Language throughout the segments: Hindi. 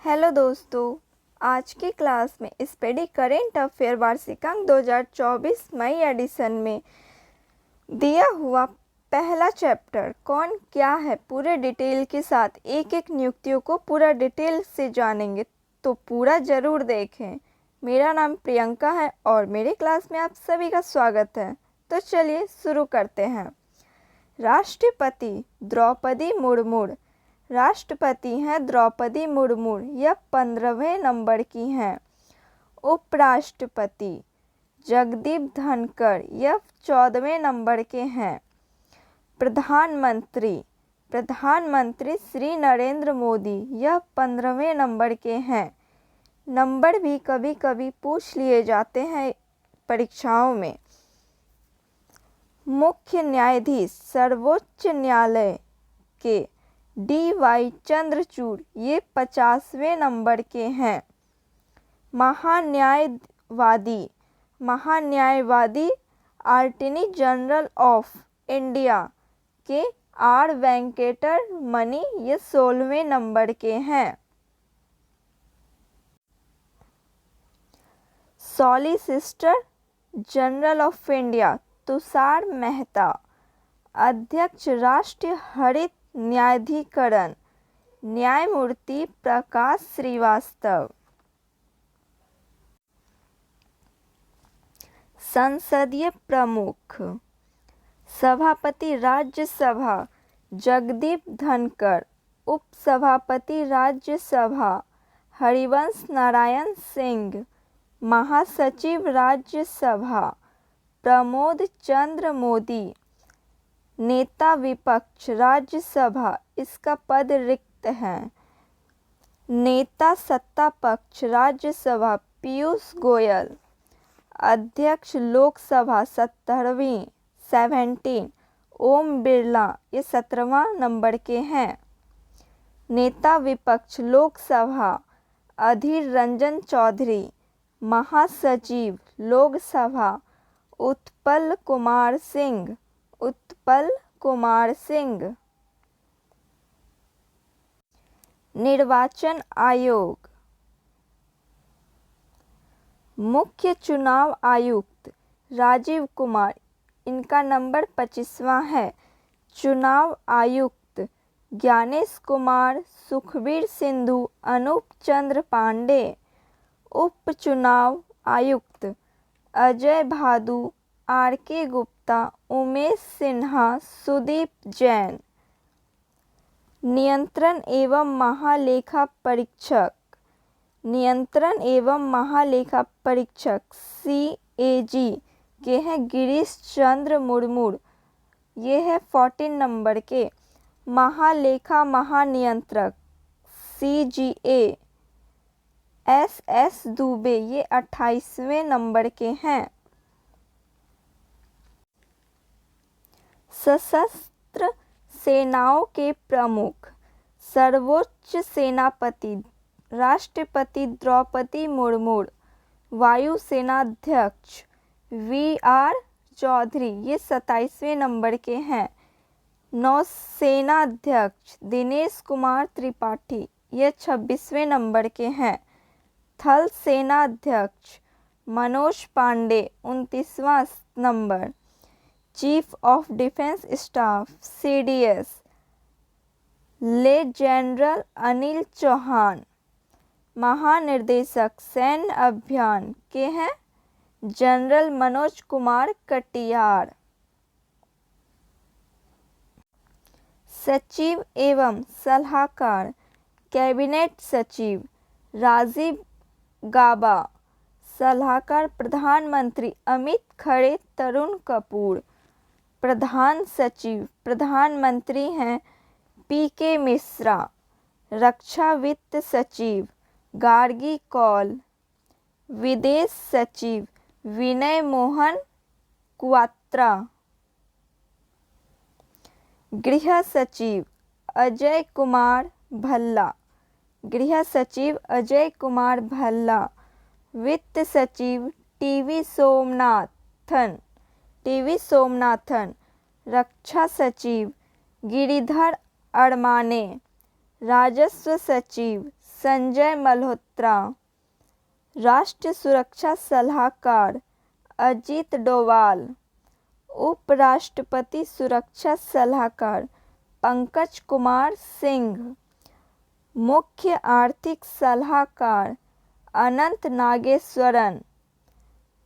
हेलो दोस्तों, आज की क्लास में स्टडी करेंट अफेयर वार्षिकांक 2024 मई एडिशन में दिया हुआ पहला चैप्टर कौन क्या है पूरे डिटेल के साथ एक एक नियुक्तियों को पूरा डिटेल से जानेंगे, तो पूरा ज़रूर देखें। मेरा नाम प्रियंका है और मेरी क्लास में आप सभी का स्वागत है। तो चलिए शुरू करते हैं। राष्ट्रपति द्रौपदी मुर्मू। राष्ट्रपति हैं द्रौपदी मुर्मू, यह 15वें नंबर की हैं। उपराष्ट्रपति जगदीप धनखड़, यह 14वें नंबर के हैं। प्रधानमंत्री श्री नरेंद्र मोदी, यह 15वें नंबर के हैं। नंबर भी कभी कभी पूछ लिए जाते हैं परीक्षाओं में। मुख्य न्यायाधीश सर्वोच्च न्यायालय के DY चंद्रचूड़, ये 50वें नंबर के हैं। महान्यायवादी अटॉर्नी जनरल ऑफ इंडिया के R वेंकटरमणि, ये 16वें नंबर के हैं। Solicitor general of India Tushar Mehta. अध्यक्ष राष्ट्रीय हरित न्यायाधिकरण न्यायमूर्ति प्रकाश श्रीवास्तव। संसदीय प्रमुख सभापति राज्यसभा जगदीप धनखड़। उपसभापति राज्यसभा हरिवंश नारायण सिंह। महासचिव राज्यसभा प्रमोद चंद्र मोदी। नेता विपक्ष राज्यसभा, इसका पद रिक्त है। नेता सत्ता पक्ष राज्यसभा पीयूष गोयल। अध्यक्ष लोकसभा 17 ओम बिरला, ये 17वां नंबर के हैं। नेता विपक्ष लोकसभा अधीर रंजन चौधरी। महासचिव लोकसभा उत्पल कुमार सिंह। निर्वाचन आयोग मुख्य चुनाव आयुक्त राजीव कुमार, इनका नंबर 25वां है। चुनाव आयुक्त ज्ञानेश कुमार, सुखबीर सिंधु, अनूप चंद्र पांडे। उप चुनाव आयुक्त अजय भादु, RK गुप्ता, उमेश सिन्हा, सुदीप जैन। नियंत्रण एवं महालेखा परीक्षक CAG के हैं गिरीश चंद्र मुर्मू, ये है 14 नंबर के। महालेखा महानियंत्रक CGA SS दुबे, ये 28वें नंबर के हैं। सशस्त्र सेनाओं के प्रमुख सर्वोच्च सेनापति राष्ट्रपति द्रौपदी मुर्मू। वायुसेनाध्यक्ष VR चौधरी, ये 27वें नंबर के हैं। नौसेनाध्यक्ष दिनेश कुमार त्रिपाठी, ये 26वें नंबर के हैं। थल सेनाध्यक्ष मनोज पांडे, 29वां number. Chief of defence staff CDS ले जनरल अनिल चौहान। महानिदेशक सैन्य अभियान के हैं जनरल मनोज कुमार कटियार। सचिव एवं सलाहकार कैबिनेट सचिव राजीव गाबा। सलाहकार प्रधानमंत्री अमित खरे तरुण कपूर। प्रधान सचिव प्रधानमंत्री हैं PK मिश्रा। रक्षा वित्त सचिव गार्गी कौल। विदेश सचिव विनय मोहन क्वात्रा। गृह सचिव अजय कुमार भल्ला। वित्त सचिव TV सोमनाथन। रक्षा सचिव गिरिधर अरमाने। राजस्व सचिव संजय मल्होत्रा। राष्ट्रीय सुरक्षा सलाहकार अजीत डोवाल। उपराष्ट्रपति सुरक्षा सलाहकार पंकज कुमार सिंह। मुख्य आर्थिक सलाहकार अनंत नागेश्वरन।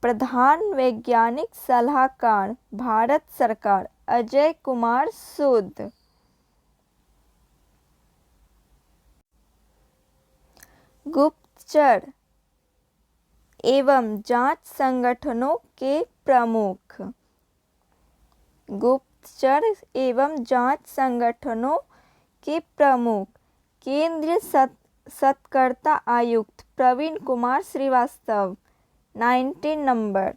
प्रधान वैज्ञानिक सलाहकार भारत सरकार अजय कुमार सूद। गुप्तचर एवं जांच संगठनों के प्रमुख। गुप्तचर एवं जांच संगठनों के प्रमुख केंद्रीय सतर्कता आयुक्त प्रवीण कुमार श्रीवास्तव 19 नंबर।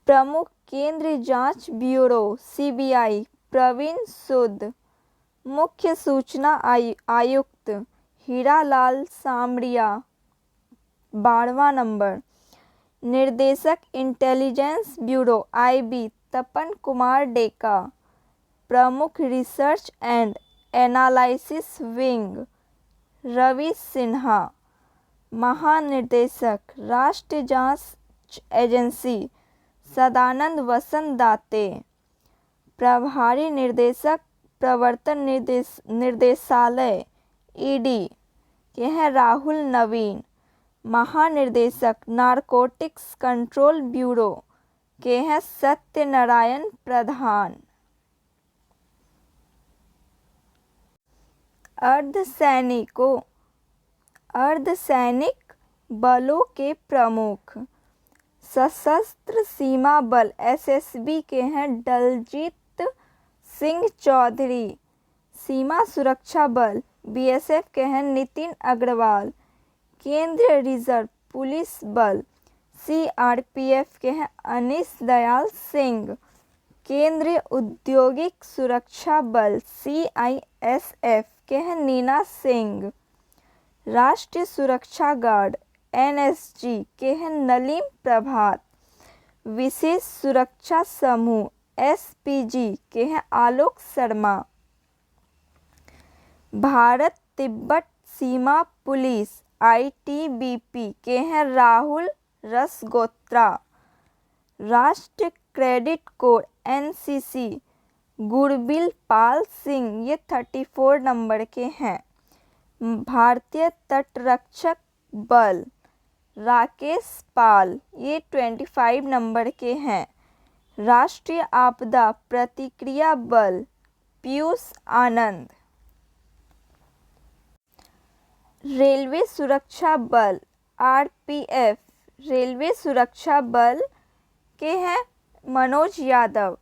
प्रमुख केंद्रीय जांच ब्यूरो सीबीआई प्रवीण सूद। मुख्य सूचना आयुक्त हीरालाल सामरिया 12वां नंबर। निर्देशक intelligence bureau IB Tapan Kumar Deka. प्रमुख research and analysis wing Ravi Sinha. महानिदेशक राष्ट्रीय जांच एजेंसी सदानंद वसंत दाते। प्रभारी निदेशक प्रवर्तन निर्देशालय ईडी के हैं राहुल नवीन। महानिदेशक नारकोटिक्स कंट्रोल ब्यूरो के हैं सत्यनारायण प्रधान। अर्धसैनिक बलों के प्रमुख सशस्त्र सीमा बल एसएसबी के हैं दलजीत सिंह चौधरी। सीमा सुरक्षा बल बीएसएफ के हैं नितिन अग्रवाल। केंद्रीय रिजर्व पुलिस बल सीआरपीएफ के हैं अनीश दयाल सिंह। केंद्रीय औद्योगिक सुरक्षा बल सीआईएसएफ के हैं नीना सिंह। राष्ट्रीय सुरक्षा गार्ड एनएसजी के हैं नलीम प्रभात। विशेष सुरक्षा समूह एसपीजी के हैं आलोक शर्मा। भारत तिब्बत सीमा पुलिस आईटीबीपी के हैं राहुल रसगोत्रा। राष्ट्रीय credit corps NCC गुरबिल Pal Singh ये 34 नंबर के हैं। भारतीय तटरक्षक बल राकेश पाल ये 25 नंबर के हैं। राष्ट्रीय आपदा प्रतिक्रिया बल पीयूष आनंद। रेलवे सुरक्षा बल आरपीएफ रेलवे सुरक्षा बल के हैं मनोज यादव।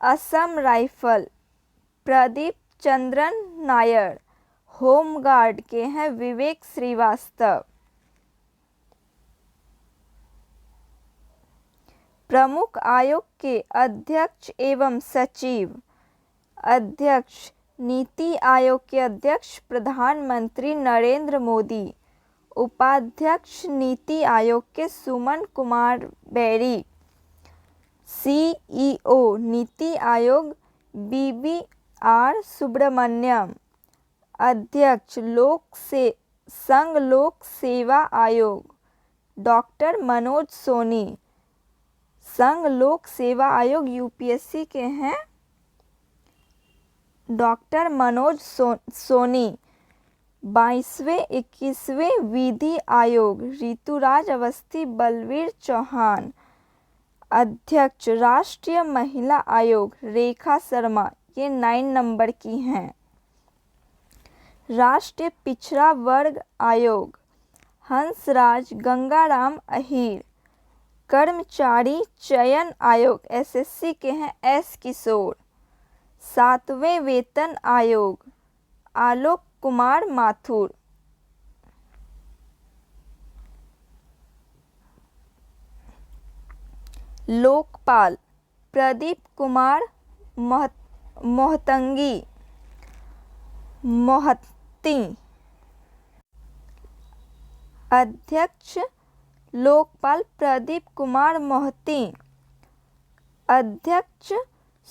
असम राइफल प्रदीप चंद्रन नायर। होमगार्ड के हैं विवेक श्रीवास्तव। प्रमुख आयोग के अध्यक्ष एवं सचिव। अध्यक्ष नीति आयोग के अध्यक्ष प्रधानमंत्री नरेंद्र मोदी। उपाध्यक्ष नीति आयोग के Suman Kumar berry. CEO NITI Aayog BBr Subramaniam. अध्यक्ष संघ लोक सेवा आयोग डॉक्टर मनोज सोनी। संघ लोक सेवा आयोग यूपीएससी के हैं डॉक्टर मनोज सोनी। 22वें 21वें विधि आयोग ऋतुराज अवस्थी बलवीर चौहान। अध्यक्ष राष्ट्रीय महिला आयोग रेखा शर्मा ये 9 नंबर की हैं। राष्ट्रीय पिछड़ा वर्ग आयोग हंसराज गंगाराम अहीर। कर्मचारी चयन आयोग एसएससी के हैं एस किशोर। 7वें वेतन आयोग आलोक कुमार माथुर। लोकपाल प्रदीप कुमार मोहतंगी मोहत्ती। अध्यक्ष लोकपाल प्रदीप कुमार मोहती। अध्यक्ष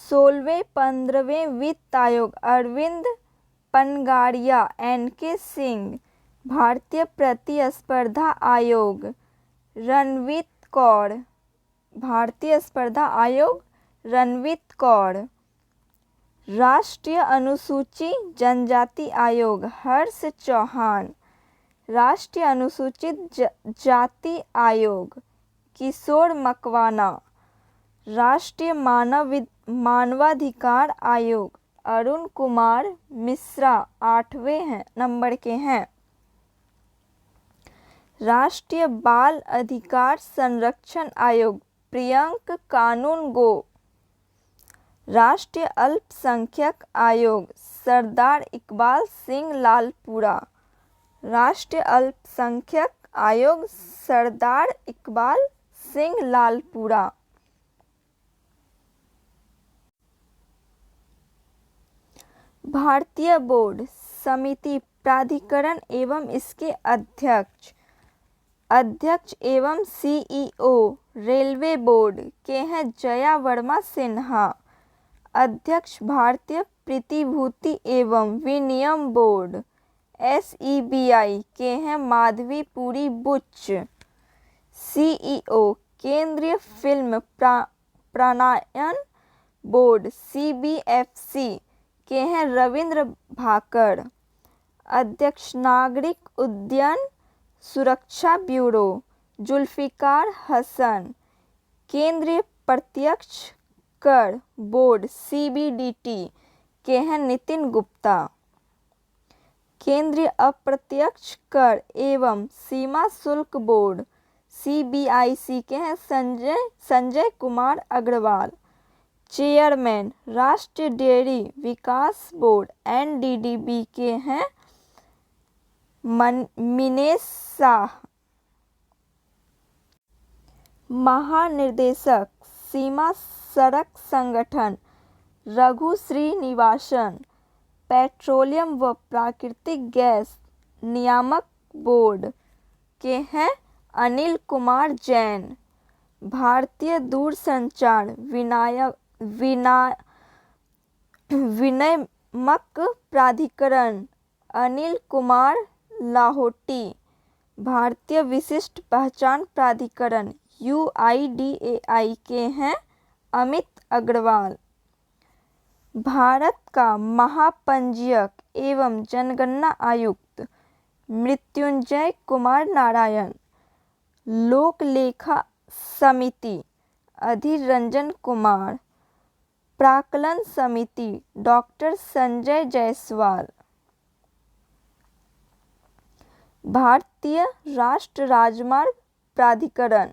16वें 15वें वित्त आयोग अरविंद पनगारिया एनके सिंह। भारतीय प्रतिस्पर्धा आयोग रणवीत कौर। भारतीय स्पर्धा आयोग रणवीत कौर। राष्ट्रीय अनुसूची जनजाति आयोग हर्ष चौहान। राष्ट्रीय अनुसूचित जाति आयोग किशोर मकवाना। राष्ट्रीय मानवाधिकार आयोग अरुण कुमार मिश्रा 8वें नंबर के हैं। राष्ट्रीय बाल अधिकार संरक्षण आयोग प्रियंक कानूनगो। राष्ट्रीय अल्पसंख्यक आयोग सरदार इकबाल सिंह लालपुरा। राष्ट्रीय अल्पसंख्यक आयोग सरदार इकबाल सिंह लालपुरा। भारतीय बोर्ड समिति प्राधिकरण एवं इसके अध्यक्ष एवं सीईओ रेलवे बोर्ड के हैं जया वर्मा सिन्हा। अध्यक्ष भारतीय प्रतिभूति एवं विनिमय बोर्ड SEBI के हैं माधवी पुरी बुच। सीईओ केंद्रीय फिल्म प्रणायन बोर्ड CBFC के हैं रविंद्र भाकर। अध्यक्ष नागरिक उड्डयन सुरक्षा ब्यूरो जुल्फिकार हसन। केंद्रीय प्रत्यक्ष कर बोर्ड CBDT के हैं नितिन गुप्ता। केंद्रीय अप्रत्यक्ष कर एवं सीमा शुल्क बोर्ड CBIC के हैं संजय कुमार अग्रवाल। चेयरमैन राष्ट्रीय डेयरी विकास बोर्ड NDDB के हैं मिनेश शाह। महानिदेशक सीमा सड़क संगठन रघु श्रीनिवासन। पेट्रोलियम व प्राकृतिक गैस नियामक बोर्ड के हैं अनिल कुमार जैन। भारतीय दूरसंचार विनियामक प्राधिकरण अनिल कुमार लाहोटी। भारतीय विशिष्ट पहचान प्राधिकरण UIDAI के हैं अमित अग्रवाल। भारत का महापंजीयक एवं जनगणना आयुक्त मृत्युंजय कुमार नारायण। लोक लेखा समिति अधीर रंजन कुमार। प्राक्कलन समिति डॉक्टर संजय जायसवाल। भारतीय राष्ट्रीय राजमार्ग प्राधिकरण।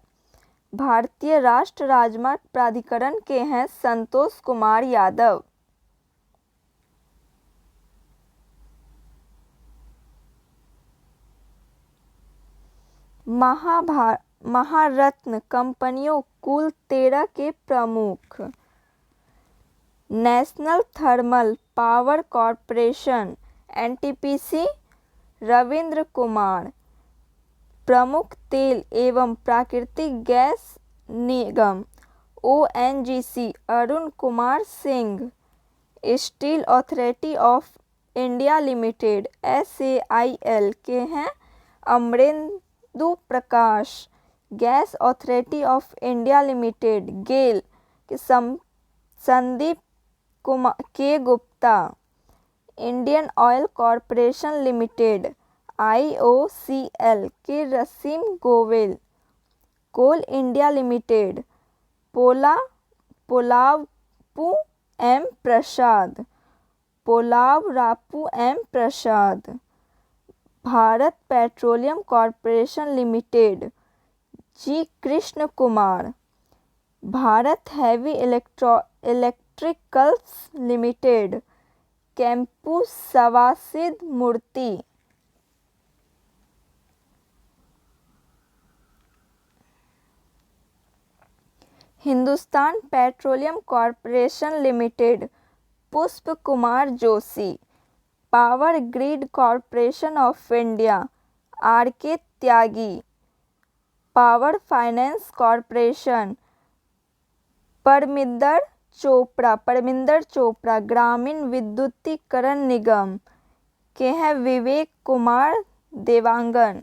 भारतीय राष्ट्रीय राजमार्ग प्राधिकरण के हैं संतोष कुमार यादव। महारत्न कंपनियों कुल 13 के प्रमुख। National Thermal Power Corporation NTPC Ravindra Kumar. प्रमुख तेल एवं प्राकृतिक गैस निगम ONGC Arun Kumar Singh. Steel Authority of India Limited SAIL के हैं Amarendu Prakash. Gas Authority of India Limited GAIL के Sandeep K Gupta. Indian Oil Corporation Limited IOCL के Raseem Govil. Coal India Limited Polavarapu M Prasad. Bharat Petroleum Corporation Limited G Krishna Kumar. Bharat Heavy Electricals Limited कैंपू सवासिद Murthy. Hindustan petroleum Corporation Limited Pushp Kumar Joshi. Power Grid Corporation of India RK Tyagi. Power Finance Corporation Parminder Chopra. ग्रामीण विद्युतीकरण निगम के हैं Vivek Kumar Dewangan.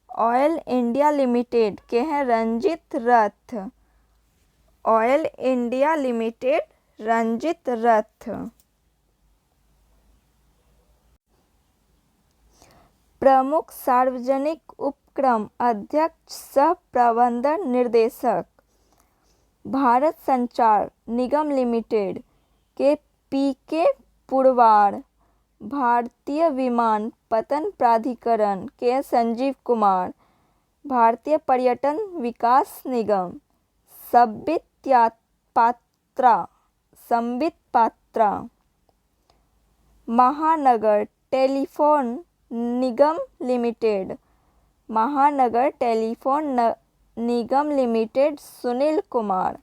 Oil India Limited के हैं रंजित रथ। ऑयल इंडिया लिमिटेड रंजित रथ। प्रमुख सार्वजनिक उपक्रम अध्यक्ष सह प्रबंधन निर्देशक। भारत संचार निगम लिमिटेड के पी.के. पुरवार। भारतीय विमानपत्तन प्राधिकरण के संजीव कुमार। भारतीय पर्यटन विकास निगम Sambit Patra. Mahanagar Telephone Nigam Limited. Mahanagar Telephone Nigam Limited Sunil Kumar.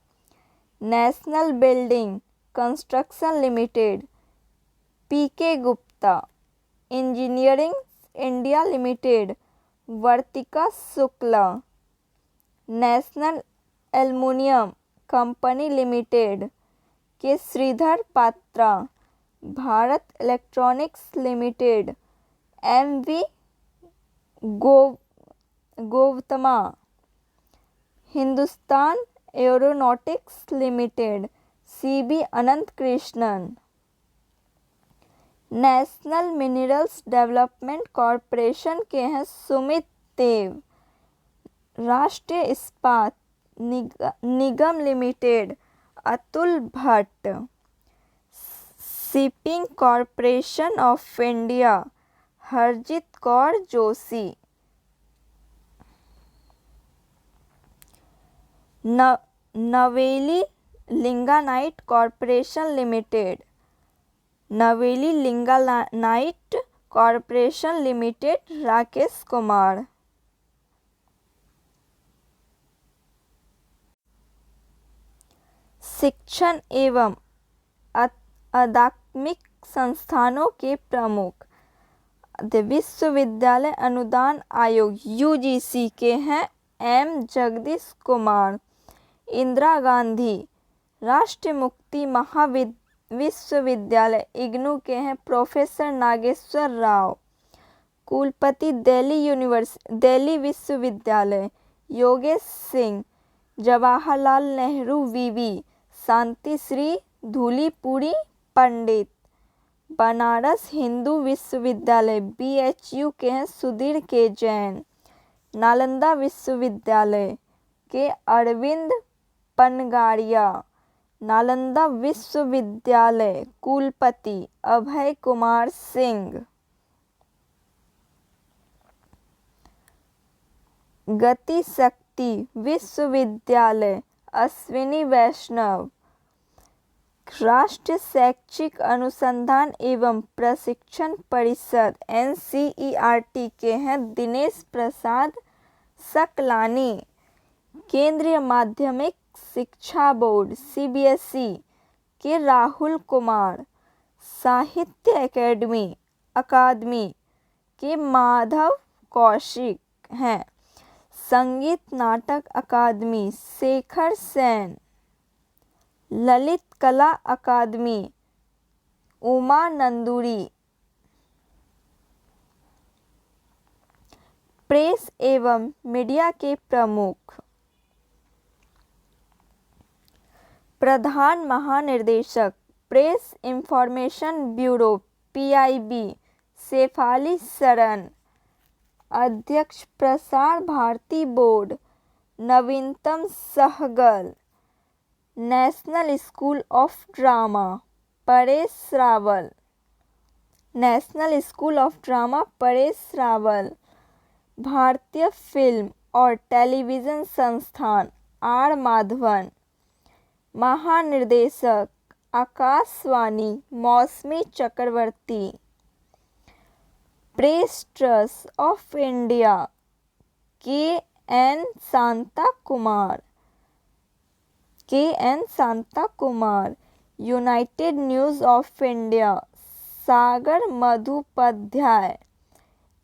National Building Construction Limited P K. Gupta. Engineering India Limited Vartika Shukla. National Aluminium Company Limited K Sridhar Patra. Bharat Electronics Limited M V. Gautama. Hindustan Aeronautics Limited C B. Ananth Krishnan. National Minerals Development Corporation के हैं सुमित देव। राष्ट्रीय इस्पात निगम लिमिटेड Atul Bhatt. Shipping Corporation of India Harjeet Kaur Joshi. Neyveli lignite Corporation Limited. Neyveli lignite Corporation limited Rakesh Kumar. शिक्षण एवं अकादमिक संस्थानों के प्रमुख। विश्वविद्यालय अनुदान आयोग यूजीसी के हैं एम. जगदीश कुमार। इंदिरा गांधी राष्ट्रीय मुक्ति विश्वविद्यालय इग्नू के हैं प्रोफेसर नागेश्वर राव। कुलपति दिल्ली विश्वविद्यालय योगेश सिंह। जवाहरलाल नेहरू वीवी शांति श्री धूलीपुरी पंडित। बनारस हिंदू विश्वविद्यालय BHU के हैं सुधीर के जैन। नालंदा विश्वविद्यालय के अरविंद पनगारिया। नालंदा विश्वविद्यालय कुलपति अभय कुमार सिंह। गति शक्ति विश्वविद्यालय अश्विनी वैष्णव। राष्ट्रीय शैक्षिक अनुसंधान एवं प्रशिक्षण परिषद NCERT के हैं दिनेश प्रसाद सकलानी। केंद्रीय माध्यमिक शिक्षा बोर्ड CBSE के राहुल कुमार। साहित्य अकादमी के माधव कौशिक हैं। संगीत नाटक अकादमी शेखर सेन। ललित कला अकादमी उमा नंदुरी। प्रेस एवं मीडिया के प्रमुख। प्रधान महानिदेशक press information bureau PIB Shefali Sharan. अध्यक्ष प्रसार भारती बोर्ड नवीनतम Sehgal. National school of drama Paresh Rawal. National school of drama Paresh Rawal. भारतीय फिल्म और टेलीविज़न संस्थान R माधवन। महानिर्देशक Akashvani Mousami Chakraborty. Press Trust of India KN Shanta Kumar. United News of India Sagar Madhopadhyay.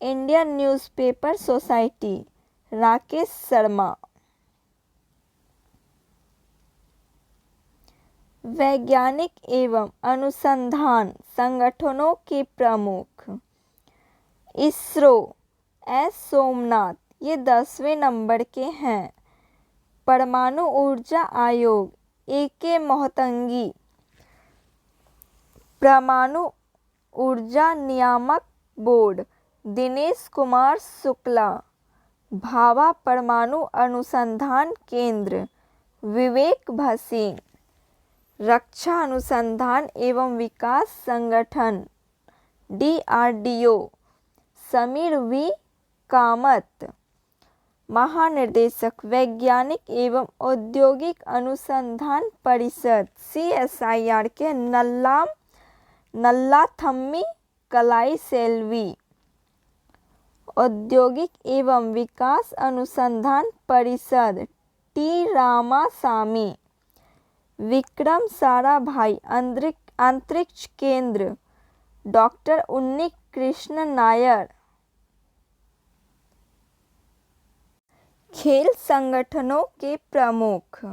Indian Newspaper Society Rakesh Sharma. वैज्ञानिक एवं अनुसंधान संगठनों के प्रमुख। इसरो एस सोमनाथ, ये 10वें नंबर के हैं। परमाणु ऊर्जा आयोग ए के मोहतंगी, परमाणु ऊर्जा नियामक बोर्ड दिनेश कुमार शुक्ला, भाभा परमाणु अनुसंधान केंद्र विवेक भसीन, रक्षा अनुसंधान एवं विकास संगठन DRDO समीर वी कामत, महानिदेशक वैज्ञानिक एवं औद्योगिक अनुसंधान परिषद CSIR के नल्लाथम्मी कलाई सेल्वी, औद्योगिक एवं विकास अनुसंधान परिषद T रामासामी, विक्रम साराभाई अंतरिक्ष केंद्र डॉक्टर उन्नी कृष्ण नायर। खेल संगठनों के प्रमुख।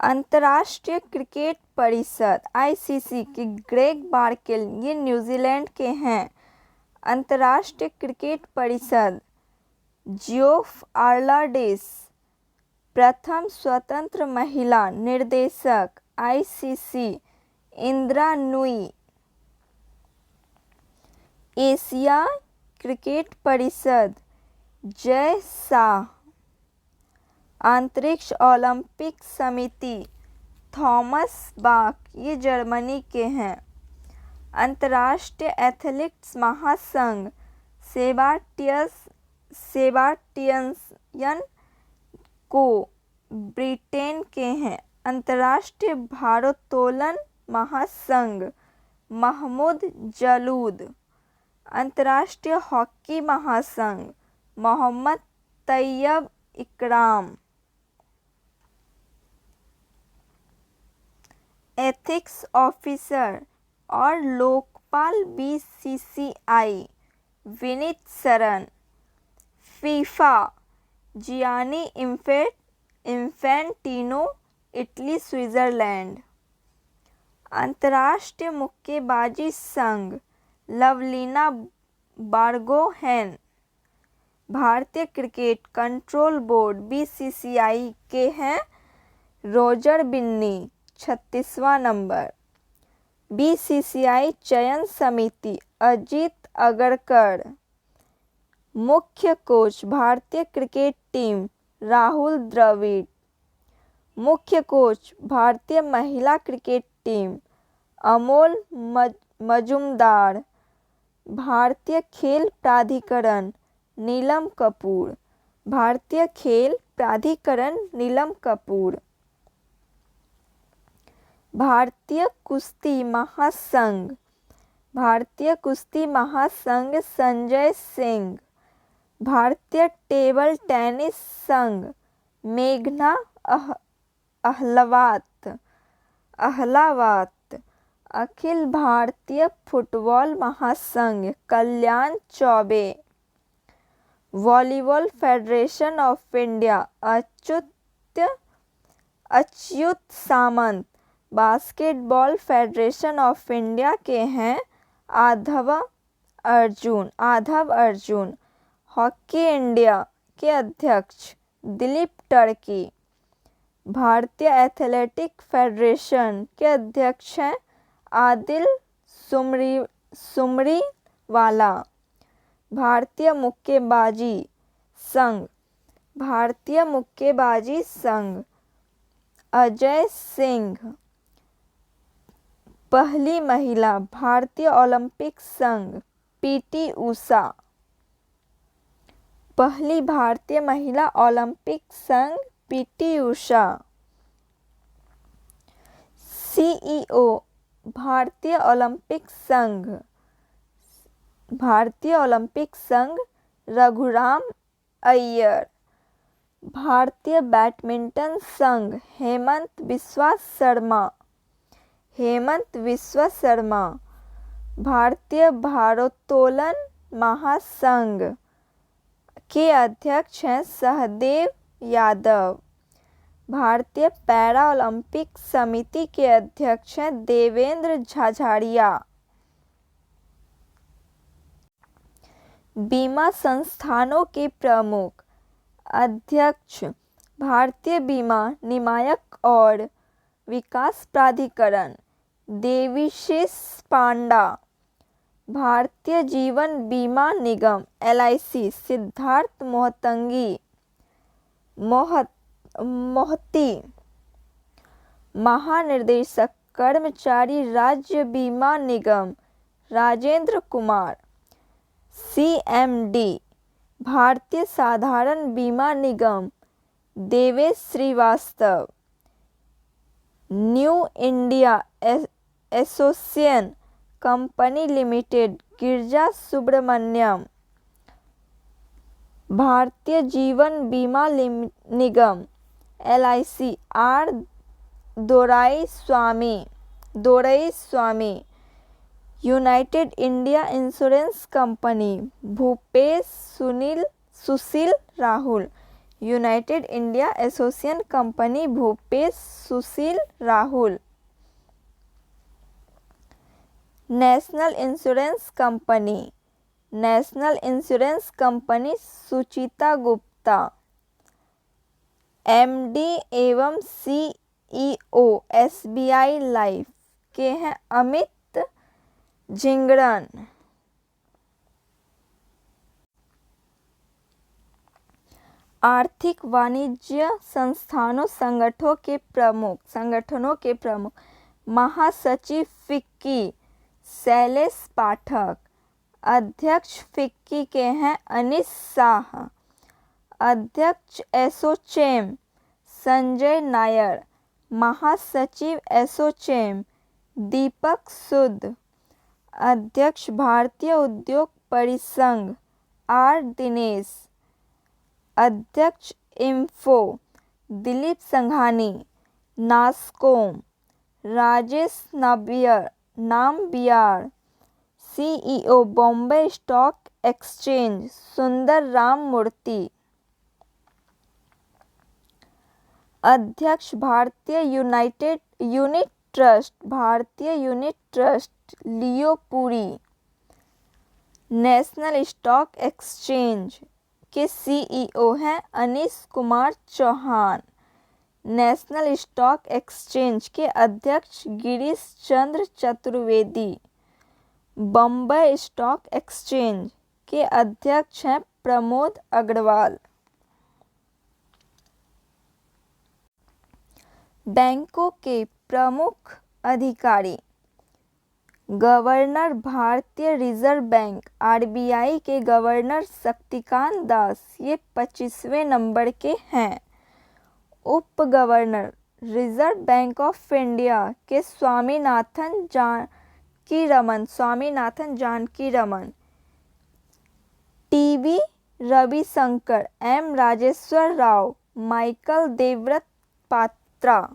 अंतर्राष्ट्रीय क्रिकेट परिषद ICC के ग्रेग बार्केल, ये न्यूजीलैंड के हैं। अंतर्राष्ट्रीय क्रिकेट परिषद जियोफ आर्लाडिस, प्रथम स्वतंत्र महिला निर्देशक ICC इंदिरा नुई। एशिया क्रिकेट परिषद जय शाह, अंतरिक्ष ओलंपिक समिति थॉमस बाक, ये जर्मनी के हैं। अंतर्राष्ट्रीय एथलेटिक्स महासंघ सेबास्टियन को ब्रिटेन के हैं। अंतर्राष्ट्रीय भारोत्तोलन महासंघ महमूद जलूद, अंतर्राष्ट्रीय हॉकी महासंघ मोहम्मद तैयब इकराम। एथिक्स ऑफिसर और Lokpal BCCI Vineet Saran. FIFA Gianni Infantino, Italy Switzerland. अंतर्राष्ट्रीय मुक्केबाजी संघ लवलीना बारगोहेन। भारतीय क्रिकेट कंट्रोल बोर्ड BCCI के हैं रोजर बिन्नी, 36वां नंबर। BCCI चयन समिति अजीत अगरकर। मुख्य कोच भारतीय क्रिकेट टीम राहुल द्रविड़। मुख्य कोच भारतीय महिला क्रिकेट टीम अमोल मजुमदार। भारतीय खेल प्राधिकरण नीलम कपूर। भारतीय खेल प्राधिकरण नीलम कपूर। भारतीय कुश्ती महासंघ। भारतीय कुश्ती महासंघ संजय सिंह। भारतीय टेबल टेनिस संघ मेघना अहलावत। अखिल भारतीय फुटबॉल महासंघ Kalyan Chaubey. Volleyball Federation of India Achyuta Samanta. Basketball Federation of India के हैं आधव अर्जुन। हॉकी इंडिया के अध्यक्ष दिलीप टर्की। भारतीय एथलेटिक फेडरेशन के अध्यक्ष हैं आदिल सुमरीवाला। भारतीय मुक्केबाजी संघ अजय सिंह। पहली महिला भारतीय ओलंपिक संघ PT उषा। पहली भारतीय महिला ओलंपिक संघ PT उषा। CEO भारतीय ओलंपिक संघ रघुराम अय्यर। भारतीय बैडमिंटन संघ हेमंत विश्वा शर्मा। भारतीय भारोत्तोलन महासंघ के अध्यक्ष हैं सहदेव यादव। भारतीय पैरा ओलंपिक समिति के अध्यक्ष हैं देवेंद्र झाझड़िया। बीमा संस्थानों के प्रमुख। अध्यक्ष भारतीय बीमा नियामक और विकास प्राधिकरण। देवीशेष पांडा। भारतीय जीवन बीमा निगम LIC। सिद्धार्थ मोहती। महानिदेशक कर्मचारी राज्य बीमा निगम राजेंद्र कुमार। CMD भारतीय साधारण बीमा निगम Devesh Srivastava. New India Association Company Limited Girija Subramanian. भारतीय जीवन बीमा निगम LIC R Doraiswamy. United India Insurance Company Bhupesh Sushil Rahul. United India Association Company Bhupesh Sushil Rahul. National Insurance Company Suchita Gupta. MD एवं CEO SBI लाइफ के हैं अमित झिंगड़न। आर्थिक वाणिज्य संगठनों के प्रमुख। महासचिव फिक्की शैलेश पाठक। अध्यक्ष फिक्की के हैं अनीस शाह। अध्यक्ष एसोचैम संजय नायर। महासचिव एसोचैम दीपक सूद। अध्यक्ष भारतीय उद्योग परिसंघ R दिनेश। अध्यक्ष info Dilip Sanghani. NASSCOM Rajesh Nambiar. CEO Bombay stock exchange Sundar Ram Murthy. अध्यक्ष भारतीय unit trust Leo Puri. National stock exchange के CEO हैं Anish Kumar Chauhan. National stock exchange के अध्यक्ष गिरीश चंद्र चतुर्वेदी। बॉम्बे स्टॉक एक्सचेंज के अध्यक्ष हैं प्रमोद अग्रवाल। बैंकों के प्रमुख अधिकारी। गवर्नर भारतीय रिजर्व बैंक RBI के गवर्नर शक्तिकांत दास, ये 25वें नंबर के हैं। उप governor Reserve Bank of India के Swaminathan Janakiraman. TV Ravishankar, M Rajeshwar Rao, Michael Debabrata Patra.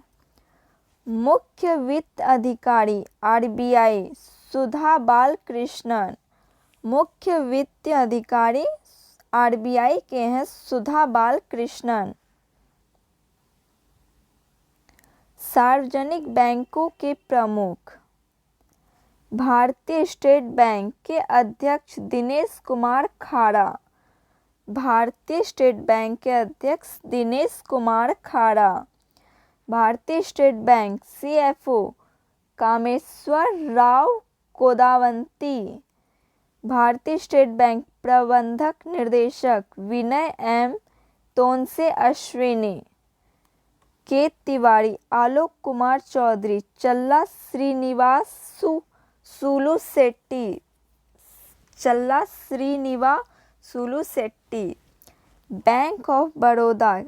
मुख्य वित्त अधिकारी RBI सुधा बालकृष्णन। मुख्य वित्त अधिकारी RBI के हैं सुधा बालकृष्णन। सार्वजनिक बैंकों के प्रमुख। भारतीय स्टेट बैंक के अध्यक्ष दिनेश कुमार खाड़ा। भारतीय स्टेट बैंक के अध्यक्ष दिनेश कुमार खाड़ा। भारतीय State Bank CFO Kameshwar Rao Kodavanti. भारतीय स्टेट बैंक प्रबंधक निर्देशक विनय M तोनसे अश्विनी। के तिवारी, आलोक कुमार चौधरी, चल्ला Srinivas Sulu Shetty. Bank of Baroda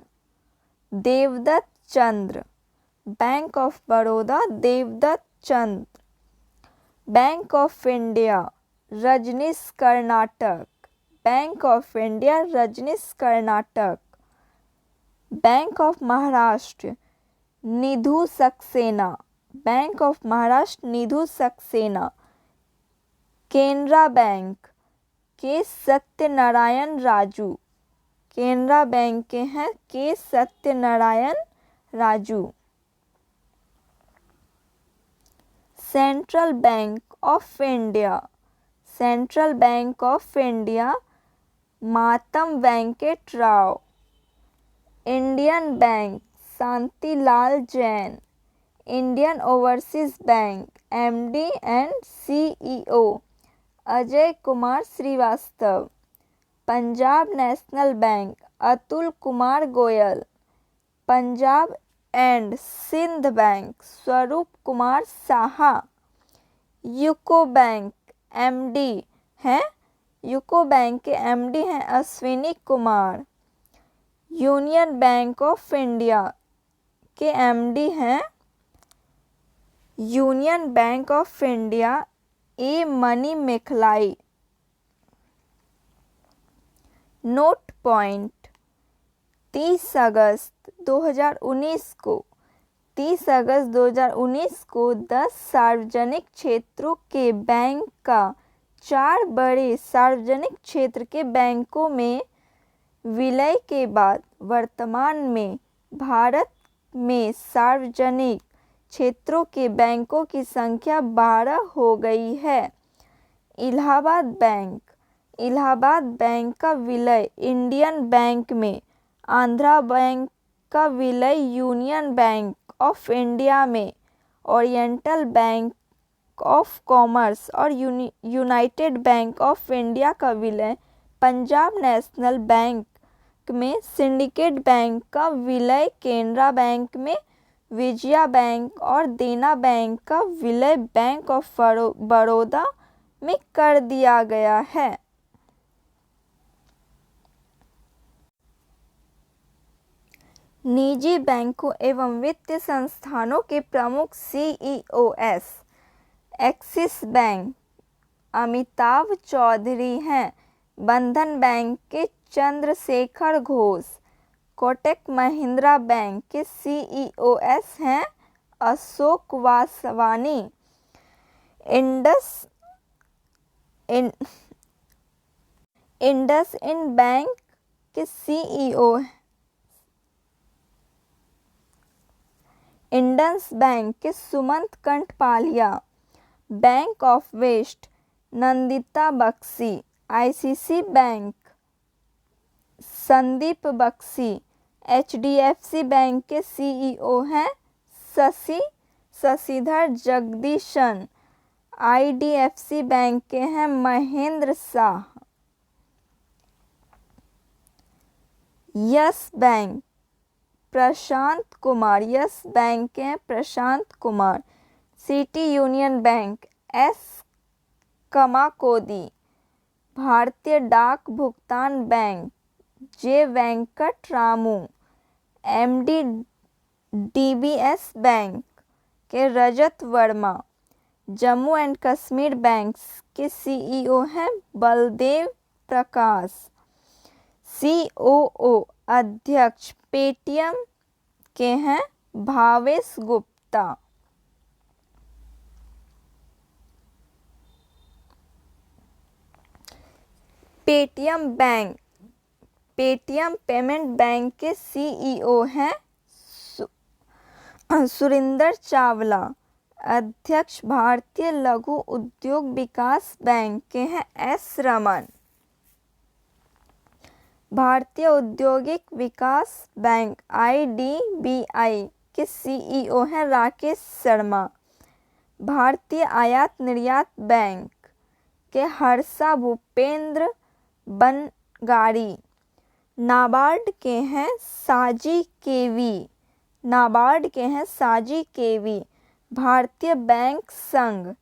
Devdutt Chandra. Bank of Baroda Devdutt Chandra. Bank of India Rajneesh Karnataka. Bank of India Rajneesh Karnataka. Bank of Maharashtra Nidhu Saxena. Bank of Maharashtra Nidhu Saxena. Canara bank के सत्यनारायण राजू। केनरा बैंक के हैं के Satyanarayan Raju. Central bank of India. Central bank of India मातम Venkat Rao. Indian bank Shantilal Jain. Indian overseas bank MD and CEO Ajay Kumar Srivastava. Punjab National Bank Atul Kumar Goel. Punjab and Sindh Bank Swarup Kumar Saha. UCO Bank MD हैं यूको बैंक के एमडी हैं Ashwini Kumar. Union Bank of India के एमडी हैं Union Bank of India A Manimekhalai. Note point 30 अगस्त 2019 को 10 सार्वजनिक क्षेत्रों के बैंक का 4 बड़े सार्वजनिक क्षेत्र के बैंकों में विलय के बाद वर्तमान में भारत में सार्वजनिक क्षेत्रों के बैंकों की संख्या 12 हो गई है। इलाहाबाद बैंक का विलय इंडियन बैंक में, आंध्रा बैंक का विलय यूनियन बैंक ऑफ इंडिया में, ओरिएंटल बैंक ऑफ कॉमर्स और यूनाइटेड बैंक ऑफ इंडिया का विलय पंजाब नेशनल बैंक में, सिंडिकेट बैंक का विलय केनरा बैंक में, विजया बैंक और देना बैंक का विलय बैंक ऑफ बड़ौदा में कर दिया गया है। निजी बैंकों एवं वित्तीय संस्थानों के प्रमुख CEOs. Axis Bank Amitabh Chaudhary हैं। बंधन बैंक के चंद्रशेखर घोष। कोटक महिंद्रा बैंक के सीईओएस हैं अशोक वासवानी। इंडसइंड बैंक के सीईओ इंडस बैंक के Sumant Kathpalia. Bank of West Nandita Bakshi. ICC Bank Sandeep Bakshi. HDFC Bank के सीईओ हैं शशिधर जगदीशन। आईडीएफसी बैंक के हैं Mahendra Shah. Yes Bank Prashant Kumar. Yes Bank के हैं Prashant Kumar. City Union Bank S Kamakodi. भारतीय डाक भुगतान Bank J Venkat Ramu. MD DBS Bank के रजत वर्मा। जम्मू एंड कश्मीर बैंक के सीईओ हैं बलदेव प्रकाश। सीओओ अध्यक्ष पेटीएम के हैं Bhavesh Gupta. Paytm payment bank के सीईओ हैं सुरिंदर चावला। अध्यक्ष भारतीय लघु उद्योग विकास बैंक के हैं एस रमन। भारतीय औद्योगिक विकास बैंक आईडीबीआई के सीईओ हैं राकेश शर्मा। भारतीय आयात निर्यात बैंक के हर्षा भूपेंद्र बनगाड़ी। नाबार्ड के हैं साजी केवी। भारतीय बैंक संघ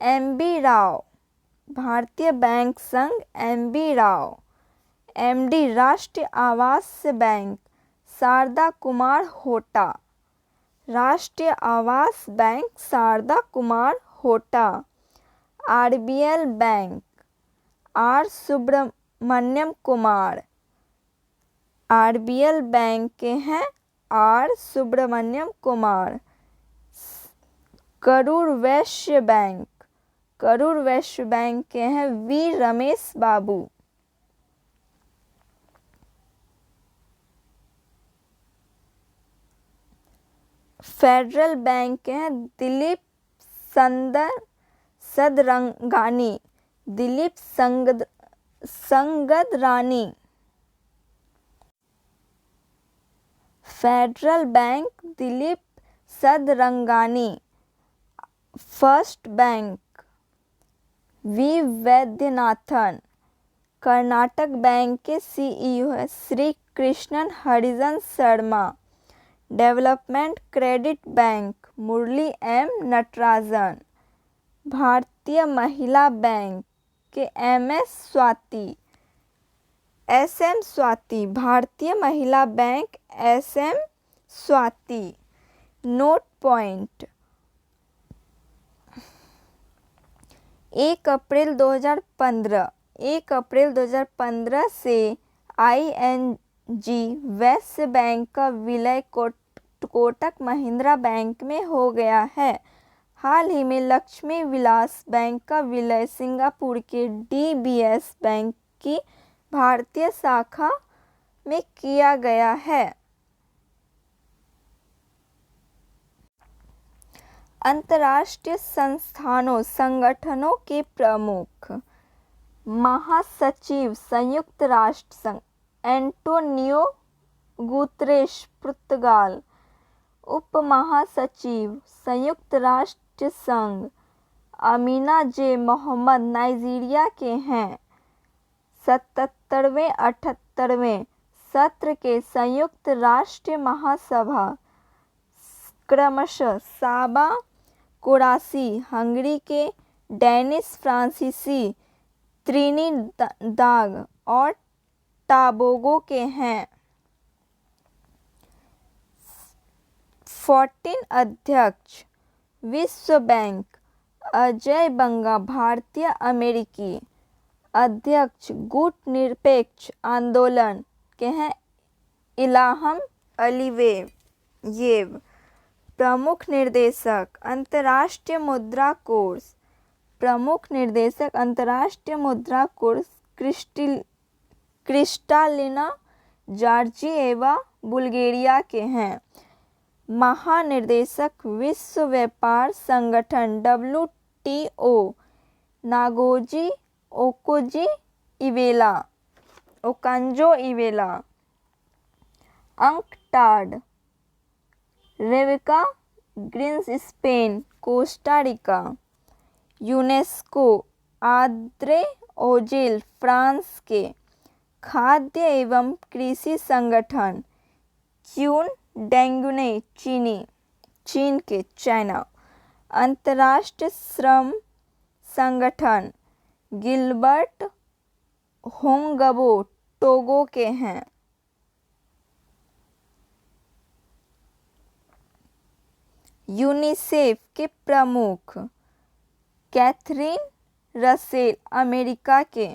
एमबी राव। भारतीय बैंक संघ एमबी राव। एमडी राष्ट्रीय आवास बैंक शारदा कुमार होटा। राष्ट्रीय आवास Bank Sharda Kumar Hota. RBL Bank R Subramaniam Kumar. RBL Bank के हैं आर सुब्रमण्यम कुमार। करूर वैश्य बैंक के हैं V Ramesh Babu. Federal Bank के हैं दिलीप सदरंगानी। संगद रानी। Federal Bank Dilip Sadarangani. First Bank V Vaidyanathan. Karnataka Bank के सीईओ है Shri Krishnan Harijan Sharma. Development credit bank Murali M Natarajan. Bharatiya Mahila Bank के SM Swati. Bharatiya Mahila Bank SM Swati. Note point 1 अप्रैल 2015 से आईएनजी वैश्य बैंक का विलय कोटक महिंद्रा बैंक में हो गया है। हाल ही में लक्ष्मी विलास बैंक का विलय सिंगापुर के डीबीएस बैंक की भारतीय शाखा में किया गया है। अंतर्राष्ट्रीय संगठनों के प्रमुख। महासचिव संयुक्त राष्ट्र संघ एंटोनियो गुतरेश पुर्तगाल। उप महासचिव संयुक्त राष्ट्र संघ अमीना जे मोहम्मद नाइजीरिया के हैं। 77वें 78वें सत्र के संयुक्त राष्ट्र महासभा क्रमशः साबा कुरासी हंगरी के, डेनिस फ्रांसीसी त्रिनिदाद और टोबैगो के हैं। 14 अध्यक्ष विश्व बैंक अजय बंगा। भारतीय अमेरिकी अध्यक्ष गुट निरपेक्ष आंदोलन के हैं इल्हाम अलीयेव। प्रमुख निर्देशक अंतर्राष्ट्रीय मुद्रा कोष। प्रमुख निर्देशक अंतर्राष्ट्रीय मुद्रा कोष क्रिस्टालिना जॉर्जिएवा बुल्गारिया के हैं। महानिदेशक विश्व व्यापार संगठन WTO Ngozi Okonjo Iweala. UNCTAD Rebeca Grynspan Costa Rica. UNESCO Audrey Azoulay France के। खाद्य एवं कृषि संगठन क्यून डेंगुने चीन के चाइना। अंतर्राष्ट्रीय श्रम संगठन गिलबर्ट होंगबो टोगो के हैं। यूनिसेफ के प्रमुख कैथरीन रसेल अमेरिका के।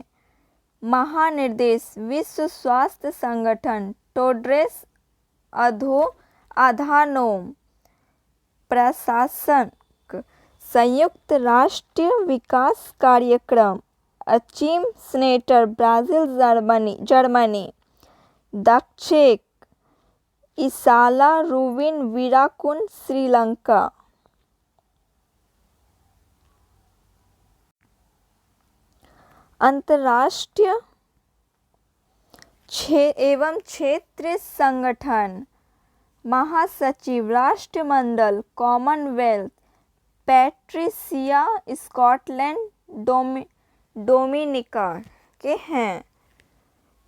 महानिदेश विश्व स्वास्थ्य संगठन टेड्रोस अधानोम। प्रशासक संयुक्त राष्ट्र विकास कार्यक्रम अचीम सेनेटर ब्राजील जर्मनी। दक्षेक इसाला रुविन वीराकुन श्रीलंका। अंतर्राष्ट्रीय एवं क्षेत्रीय संगठन महासचिव राष्ट्रमंडल कॉमनवेल्थ पैट्रिसिया स्कॉटलैंड डोमिनिका के हैं।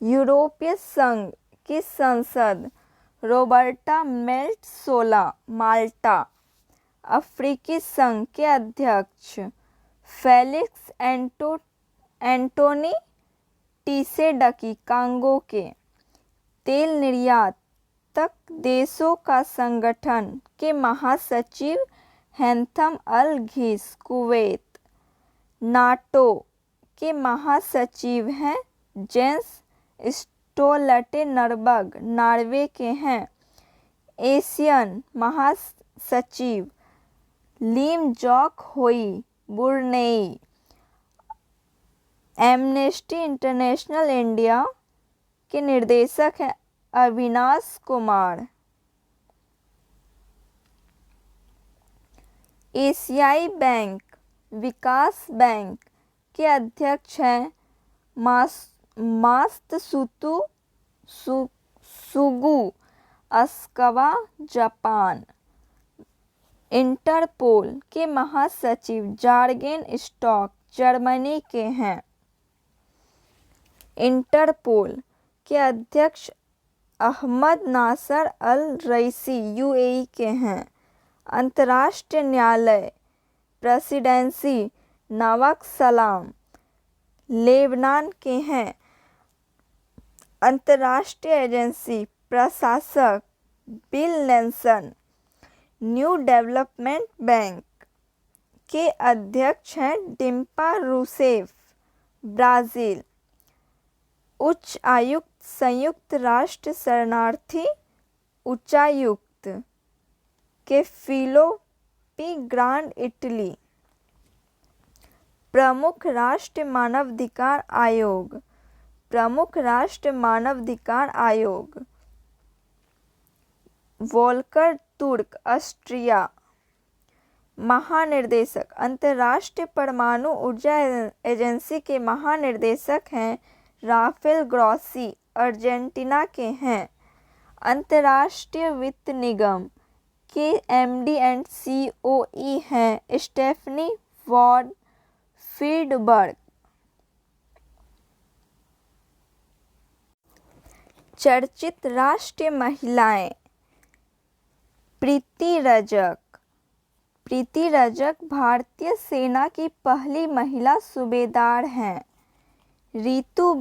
यूरोपीय संघ की संसद रॉबर्टा मेट्सोला माल्टा। अफ्रीकी संघ के अध्यक्ष फेलिक्स एंटोनी टिसेडकी कांगो के। तेल निर्यातक देशों का संगठन के महासचिव हैथम अल घीस कुवैत। नाटो के महासचिव हैं जेंस स्टोल्टेनबर्ग नॉर्वे के हैं। एशियन महासचिव लिम जोक होई ब्रुनेई। एमनेस्टी इंटरनेशनल इंडिया के निर्देशक हैं अविनाश कुमार। एशियाई बैंक विकास बैंक के अध्यक्ष हैं मात्सुतो सुगु अस्कावा जापान। इंटरपोल के महासचिव जार्गेन स्टॉक जर्मनी के हैं। इंटरपोल के अध्यक्ष अहमद नासर अल रईसी यूएई के हैं। अंतर्राष्ट्रीय न्यायालय प्रेसिडेंसी नवाक सलाम लेबनान के हैं। अंतर्राष्ट्रीय एजेंसी प्रशासक bill Nelson new development bank के अध्यक्ष हैं डिम्पा रूसेफ ब्राज़ील। उच्च आयुक्त संयुक्त राष्ट्र शरणार्थी उच्चायुक्त के फिलिपी ग्रांड इटली। प्रमुख राष्ट्र मानवाधिकार आयोग प्रमुख राष्ट्र मानवाधिकार आयोग वोल्कर तुर्क ऑस्ट्रिया। महानिर्देशक अंतर्राष्ट्रीय परमाणु ऊर्जा एजेंसी के महानिर्देशक हैं राफेल ग्रॉसी अर्जेंटीना के हैं। अंतर्राष्ट्रीय वित्त निगम के एमडी एंड सीओई हैं स्टेफनी वॉन फ्रीडबर्ग। चर्चित राष्ट्रीय महिलाएं प्रीति रजक भारतीय सेना की पहली महिला सूबेदार हैं। रीतू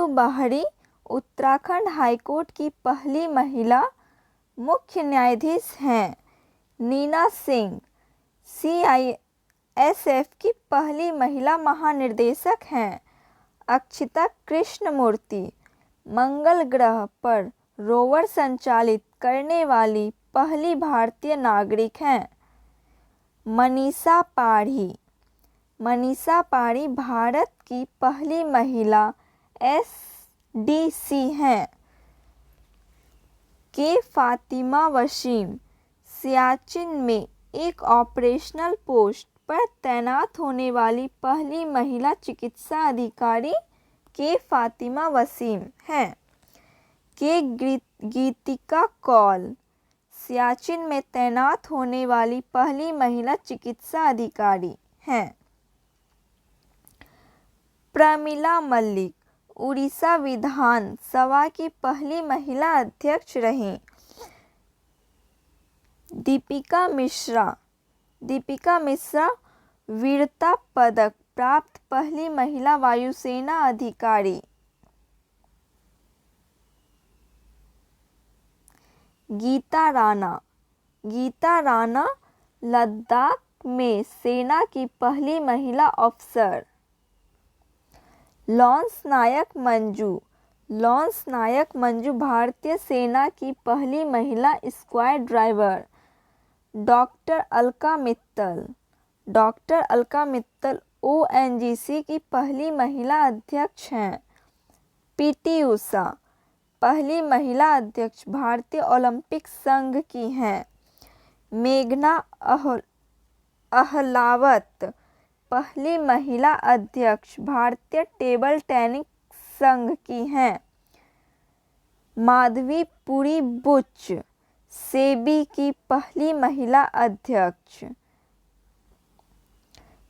बहारी उत्तराखंड हाईकोर्ट की पहली महिला मुख्य न्यायाधीश हैं। नीना सिंह सीआईएसएफ की पहली महिला महानिदेशक हैं। अक्षिता कृष्णमूर्ति मंगल ग्रह पर रोवर संचालित करने वाली पहली भारतीय नागरिक हैं। मनीषा पाढ़ी भारत की पहली महिला एसडीसी हैं। के फातिमा वसीम सियाचिन में एक ऑपरेशनल पोस्ट पर तैनात होने वाली पहली महिला चिकित्सा अधिकारी के फातिमा वसीम हैं। के गीतिका कौल सियाचिन में तैनात होने वाली पहली महिला चिकित्सा अधिकारी हैं। प्रमिला मलिक उड़ीसा विधान सभा की पहली महिला अध्यक्ष रहीं। दीपिका मिश्रा वीरता पदक प्राप्त पहली महिला वायुसेना अधिकारी। गीता राणा लद्दाख में सेना की पहली महिला अफसर। लॉन्स नायक मंजू भारतीय सेना की पहली महिला squad driver. Doctor Alka Mittal ONGC की पहली महिला अध्यक्ष हैं। पीटी उषा पहली महिला अध्यक्ष भारतीय ओलंपिक संघ की हैं। मेघना अहलावत पहली महिला अध्यक्ष भारतीय टेबल टेनिस संघ की हैं। माधवी पुरी बुच सेबी की पहली महिला अध्यक्ष।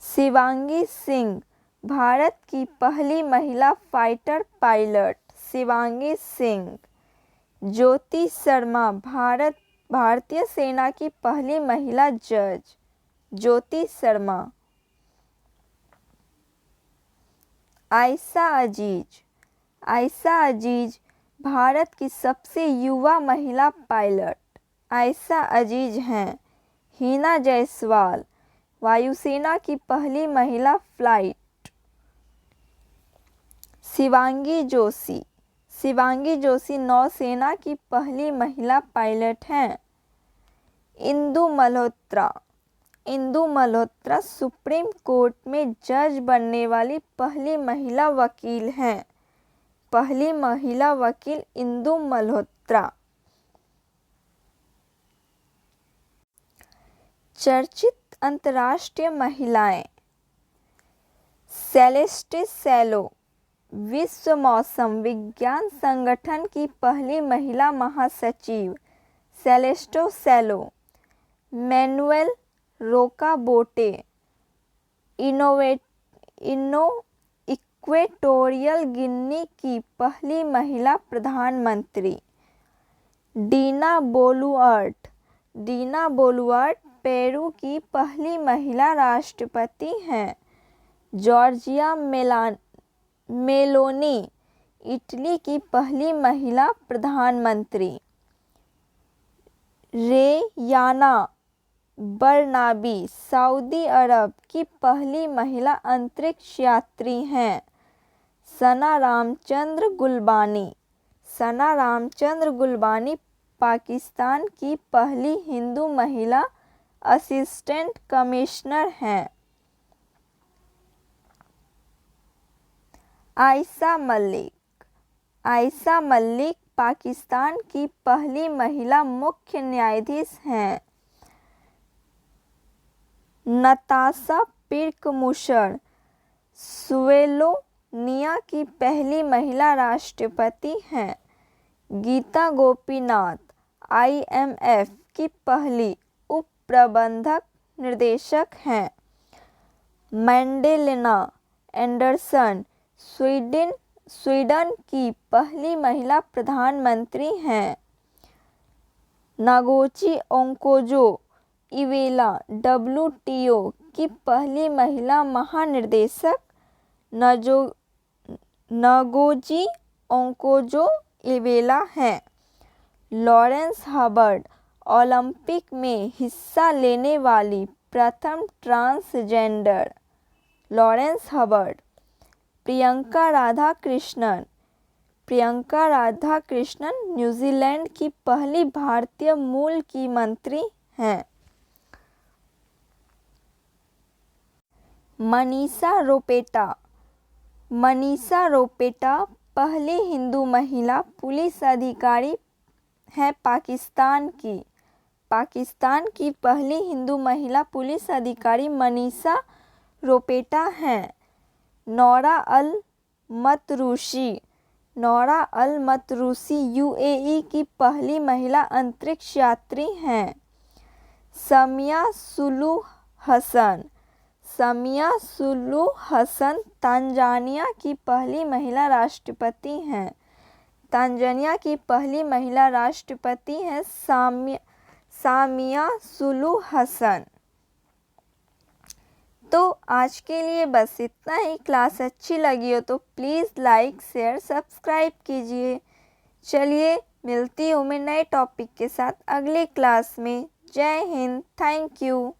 शिवांगी सिंह भारत की पहली महिला फाइटर पायलट। शिवांगी सिंह। ज्योति शर्मा भारतीय सेना की पहली महिला जज। ज्योति शर्मा। आयशा अजीज भारत की सबसे युवा महिला पायलट। आयशा अजीज हैं। हिना जायसवाल वायुसेना की पहली महिला फ्लाइट। शिवांगी जोशी नौसेना की पहली महिला पायलट हैं। इंदु मल्होत्रा सुप्रीम कोर्ट में जज बनने वाली पहली महिला वकील हैं। पहली महिला वकील इंदु मल्होत्रा। चर्चित अंतर्राष्ट्रीय महिलाएं सेलेस्टे विश्व मौसम विज्ञान संगठन की पहली महिला महासचिव सेलेस्टो सेलो। मैनुएल रोकाबोटे इक्वेटोरियल गिनी की पहली महिला प्रधानमंत्री। डीना बोलुआर्ट पेरू की पहली महिला राष्ट्रपति हैं। जॉर्जिया मेलोनी इटली की पहली महिला प्रधानमंत्री। रेयाना बरनाबी सऊदी अरब की पहली महिला अंतरिक्ष यात्री हैं। सना रामचंद्र गुलबानी पाकिस्तान की पहली हिंदू महिला असिस्टेंट कमिश्नर हैं। आयशा मलिक पाकिस्तान की पहली महिला मुख्य न्यायाधीश हैं। नताशा पिर्क-मुशर स्लोवेनिया की पहली महिला राष्ट्रपति हैं। गीता गोपीनाथ IMF की पहली उप प्रबंधक निर्देशक हैं। मैंडेलेना एंडरसन स्वीडन की पहली महिला प्रधानमंत्री हैं। नागोची ओंकोजो-इवेला WTO की पहली महिला महानिदेशक। नगोजी ओंकोजो-इवेला हैं। लॉरेंस हबर्ड ओलंपिक में हिस्सा लेने वाली प्रथम transgender. Lawrence Hubbard. Priyanka Radhakrishnan New Zealand की पहली भारतीय मूल की मंत्री हैं। मनीषा रोपेटा पहली हिंदू महिला पुलिस अधिकारी हैं। पाकिस्तान की पहली हिंदू महिला पुलिस अधिकारी मनीषा रोपेटा हैं। नौरा अल मतरूसी UAE की पहली महिला अंतरिक्ष यात्री हैं। समिया सुलू हसन तांजानिया की पहली महिला राष्ट्रपति हैं। तांजानिया की पहली महिला राष्ट्रपति हैं सामिया सुलू हसन। तो आज के लिए बस इतना ही। क्लास अच्छी लगी हो तो प्लीज़ लाइक शेयर सब्सक्राइब कीजिए। चलिए मिलती हूँ मैं नए टॉपिक के साथ अगले क्लास में। जय हिंद। Thank you.